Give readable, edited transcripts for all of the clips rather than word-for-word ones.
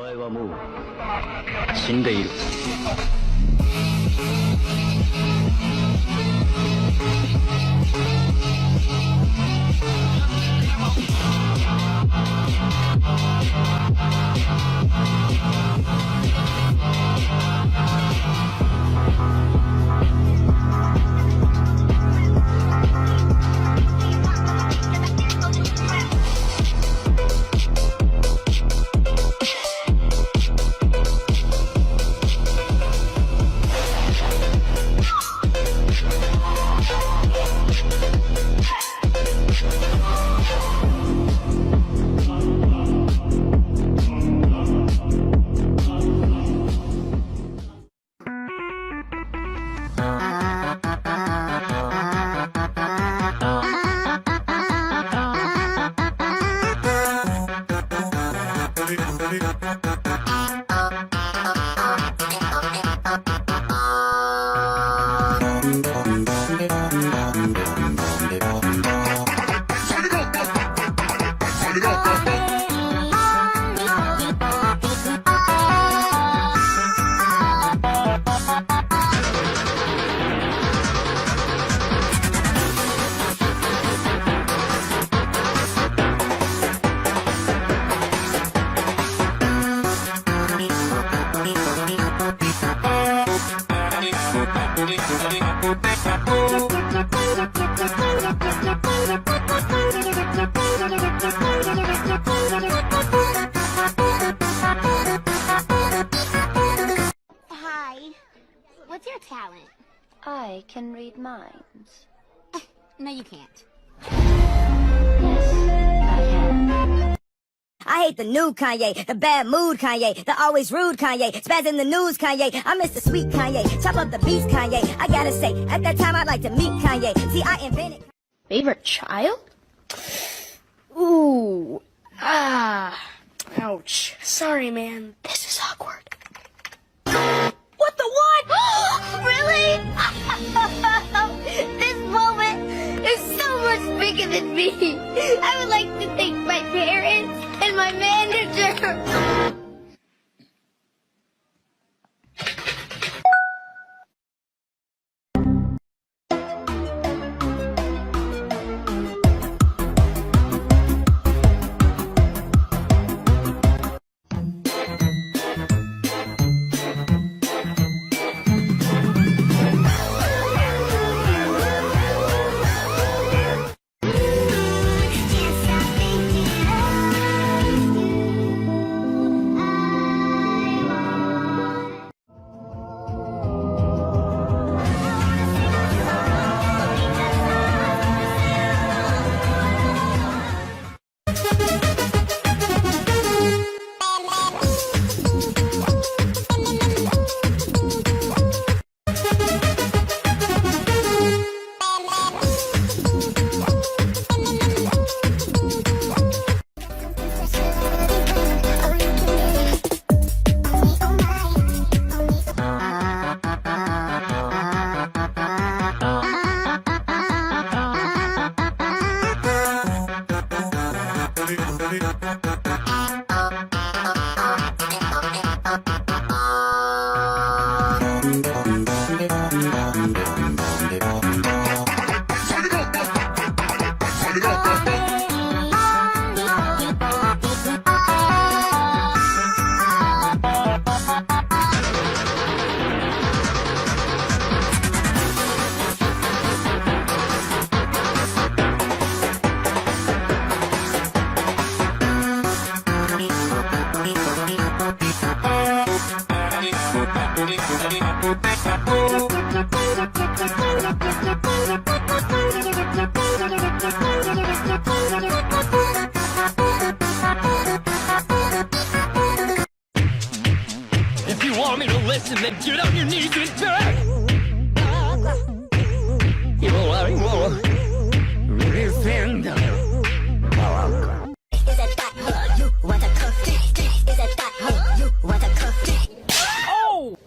前はもう死んでいる。Hi. What's your talent? I can read minds. No, you can't. Yes, I can. I hate the new Kanye, the bad mood Kanye, the always rude Kanye, spaz in the news Kanye. I miss the sweet Kanye, chop up the beats Kanye. I gotta say, at that time I'd like to meet Kanye. See, I invented. Favorite child? Ooh. Ouch. Sorry, man. This is awkward. What the what? Really? This moment is so much bigger than me. I would like to thank my parents and my manager. If you want me to listen, then get on your knees and turn. You know what I want? Listen. Is it that hoe you want a cookie? Is it that hoe you want a cookie? Oh!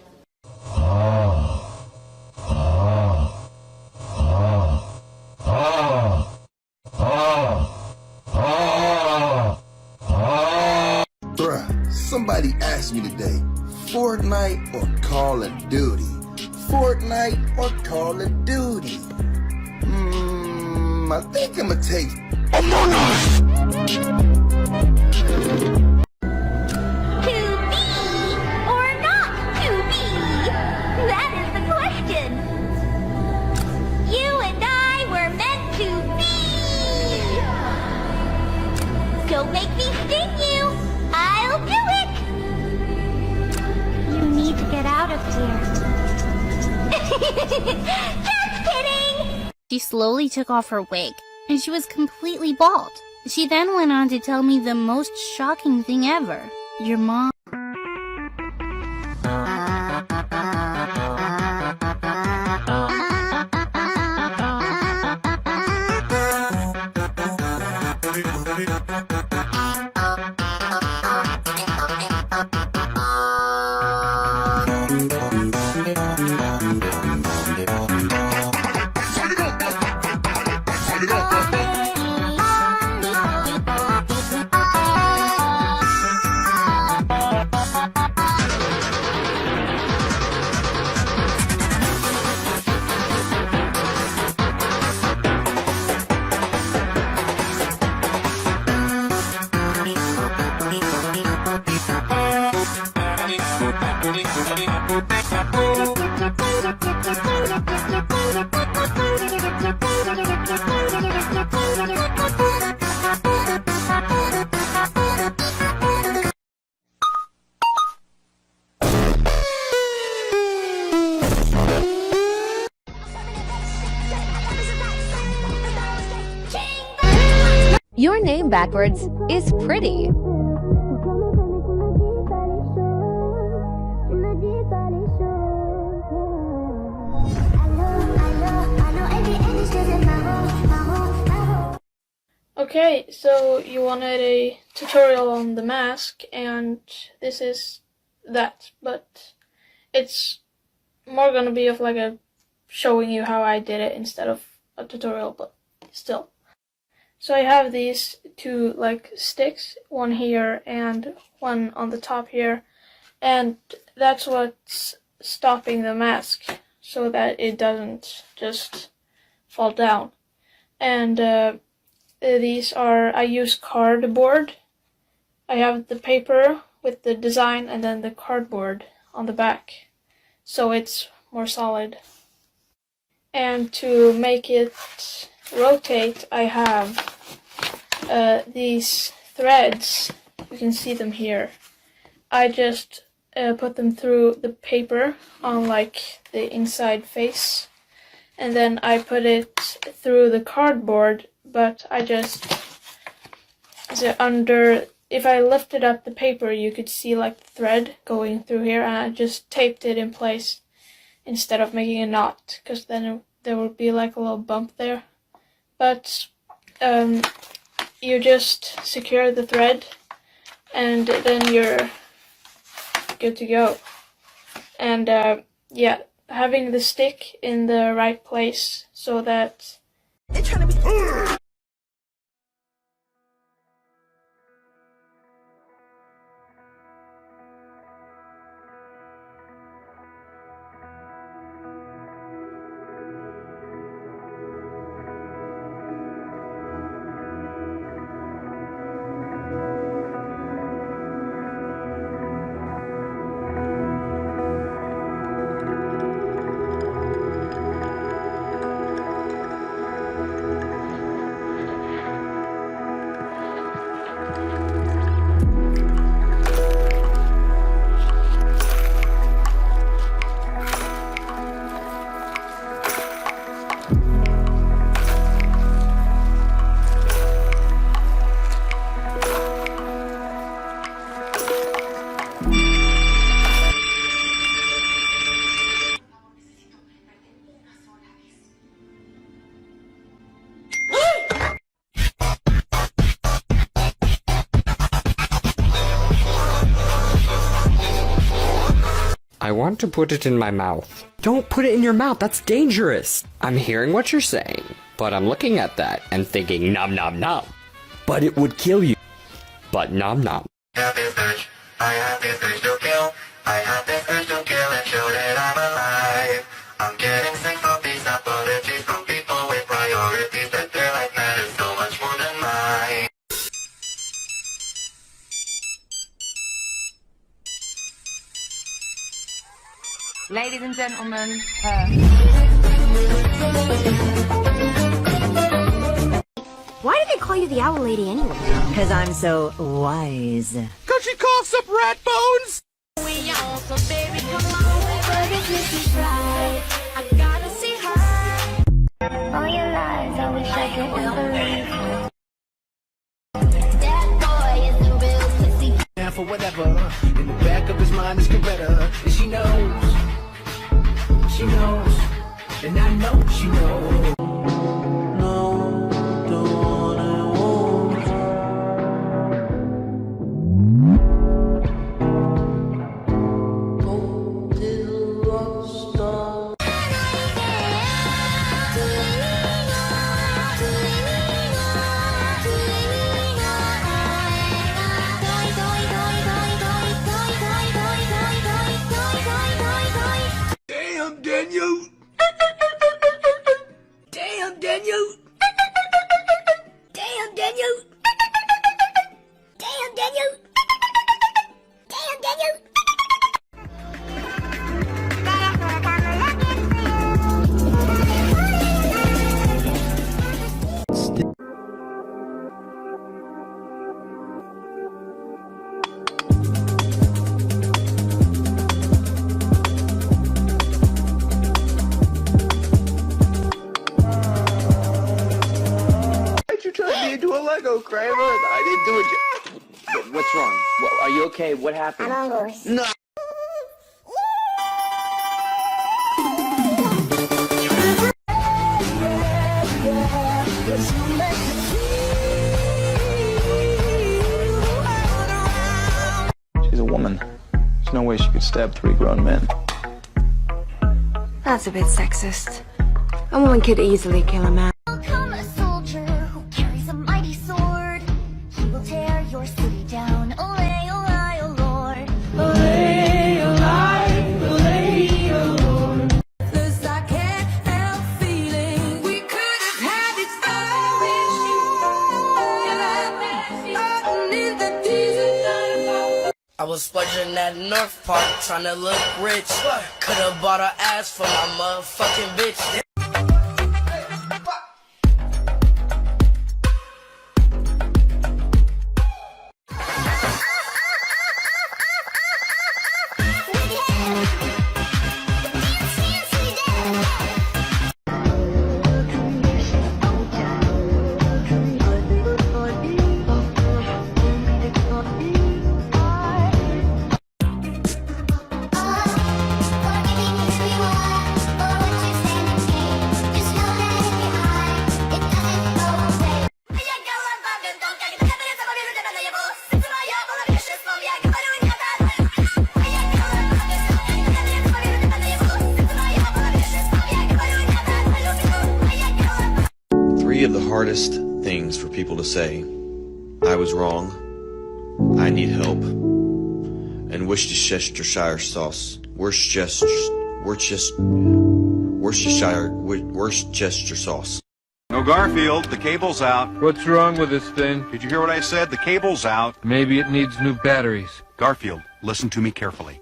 Bruh, somebody asked me today, Fortnite or Call of Duty? Fortnite or Call of Duty? I think I'ma take Among Us. To be or not to be? That is the question. You and I were meant to be. Don't make me sting you. I'll do it. You need to get out of here. Just kidding. She slowly took off her wig, and she was completely bald. She then went on to tell me the most shocking thing ever. Your mom... Your name backwards is pretty. Okay, so you wanted a tutorial on the mask, and this is that, but it's more gonna be of like a showing you how I did it instead of a tutorial, but still. So I have these two like sticks, one here and one on the top here, and that's what's stopping the mask so that it doesn't just fall down. And these are, I use cardboard. I have the paper with the design and then the cardboard on the back, so it's more solid. And to make it rotate, I have these threads. You can see them here. I just put them through the paper on like the inside face, and then I put it through the cardboard, but I just if I lifted up the paper, you could see like the thread going through here, and I just taped it in place instead of making a knot, because then there would be like a little bump there. But you just secure the thread, and then you're good to go. And yeah, having the stick in the right place so that They're trying to be. I want to put it in my mouth. Don't put it in your mouth, that's dangerous. I'm hearing what you're saying, but I'm looking at that and thinking nom nom nom. But it would kill you. But nom nom. have this urge, I have this urge to kill. I have this urge to kill and show that I'm alive. I'm getting sick of these apologies from people with priorities that their life matters so much more than mine. Ladies and gentlemen, Why do they call you the owl lady anyway? Cause I'm so wise. Cause she coughs up rat bones! All your lies, I wish I could believe. That boy is the real pussy. And for whatever, in the back of his mind is Coretta. And she knows, and I know she knows. Damn, Daniel! Damn, Daniel! Damn, Daniel! Damn, Daniel! Damn, Daniel! Why'd you turn me into a Lego, Kramer? I didn't do it. What's wrong? Are you okay? What happened? I'm English. No. She's a woman. There's no way she could stab 3 grown men. That's a bit sexist. A woman could easily kill a man. Come a soldier who carries a mighty sword. He will tear your city down. Olay, olay, oh Lord. Olay, olay, olay, oh Lord. this I can't help feeling we could have had it all with you. Underneath the diesel. I was splurging at North Park trying to look rich. Could've bought her ass for my motherfucking bitch. Three of the hardest things for people to say: I was wrong, I need help, and Worcestershire sauce. Worcestershire sauce. No, Garfield, the cable's out. What's wrong with this thing? Did you hear what I said? The cable's out. Maybe it needs new batteries. Garfield, listen to me carefully.